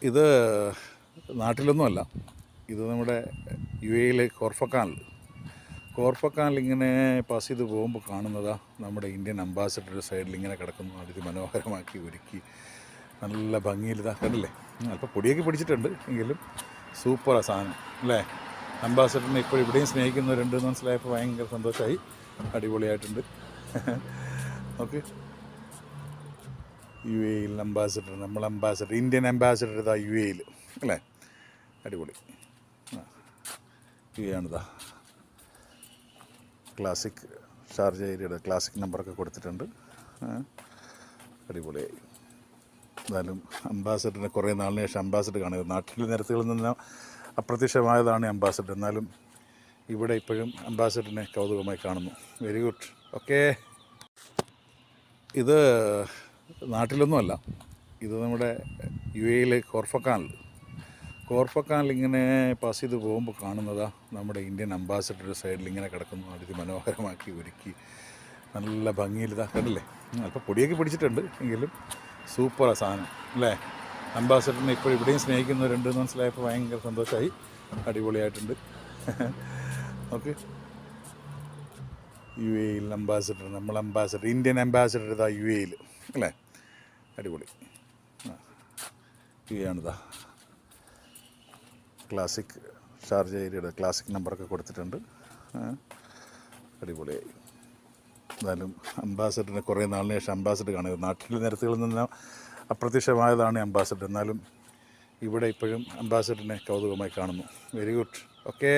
ഇത് നാട്ടിലൊന്നുമല്ല, ഇത് നമ്മുടെ UAE കോർഫക്കാനിൽ ഇങ്ങനെ പാസ് ചെയ്ത് പോകുമ്പോൾ കാണുന്നതാ നമ്മുടെ ഇന്ത്യൻ അംബാസഡർ സൈഡിൽ ഇങ്ങനെ കിടക്കുന്നു. അതിമനോഹരമാക്കി ഒരുക്കി നല്ല ഭംഗിയിൽ ഇതാ കണ്ടില്ലേ. അല്പം പൊടിയൊക്കെ പിടിച്ചിട്ടുണ്ട് എങ്കിലും സൂപ്പറാ സാധനം അല്ലേ. അംബാസഡറിനെ ഇപ്പോൾ ഇവിടെയും സ്നേഹിക്കുന്നവരുണ്ട് എന്ന് മനസ്സിലായപ്പോൾ ഭയങ്കര സന്തോഷമായി. അടിപൊളിയായിട്ടുണ്ട്. Okay, UAE ambassador, Indian ambassador ഇതാ UAE അല്ലേ. അടിപൊളി. UAE ആണിതാ. ക്ലാസിക് ഷാർജ ഏരിയയുടെ ക്ലാസിക് നമ്പറൊക്കെ കൊടുത്തിട്ടുണ്ട്. അടിപൊളിയായി. എന്നാലും അംബാസഡറിനെ കുറേ നാളിന് ശേഷം അംബാസഡർ കാണുന്നത്. നാട്ടിലെ നിരത്തുകളിൽ നിന്ന് അപ്രത്യക്ഷമായതാണ് അംബാസഡർ. എന്നാലും ഇവിടെ ഇപ്പോഴും അംബാസഡറിനെ കൗതുകമായി കാണുന്നു. Very good. ഓക്കെ, ഇത് നാട്ടിലൊന്നുമല്ല, ഇത് നമ്മുടെ UAE കോർഫക്കാനിൽ ഇങ്ങനെ പാസ് ചെയ്ത് പോകുമ്പോൾ കാണുന്നതാ നമ്മുടെ ഇന്ത്യൻ അംബാസഡർ സൈഡിൽ ഇങ്ങനെ കിടക്കുന്നു. അതിമനോഹരമാക്കി ഒരുക്കി നല്ല ഭംഗിയിൽ ഇതാ കണ്ടില്ലേ. അല്പം പൊടിയൊക്കെ പിടിച്ചിട്ടുണ്ട് എങ്കിലും സൂപ്പറാ സാധനം അല്ലേ. അംബാസഡറിനെ ഇപ്പോൾ ഇവിടെയും സ്നേഹിക്കുന്നവരുണ്ട് എന്ന് മനസ്സിലായപ്പോൾ ഭയങ്കര സന്തോഷമായി. അടിപൊളിയായിട്ടുണ്ട്. Okay, UAE ambassador, Indian ambassador ഇതാ UAE അല്ലേ. അടിപൊളി. UAE ആണിതാ. ക്ലാസിക് ഷാർജ ഏരിയയുടെ ക്ലാസിക് നമ്പറൊക്കെ കൊടുത്തിട്ടുണ്ട്. അടിപൊളിയായി. എന്നാലും അംബാസഡറിനെ കുറേ നാളിന് ശേഷം അംബാസഡർ കാണുന്നത്. നാട്ടിലെ നിരത്തുകളിൽ നിന്ന് അപ്രത്യക്ഷമായതാണ് അംബാസഡർ. എന്നാലും ഇവിടെ ഇപ്പോഴും അംബാസഡറിനെ കൗതുകമായി കാണുന്നു. Very good. ഓക്കെ.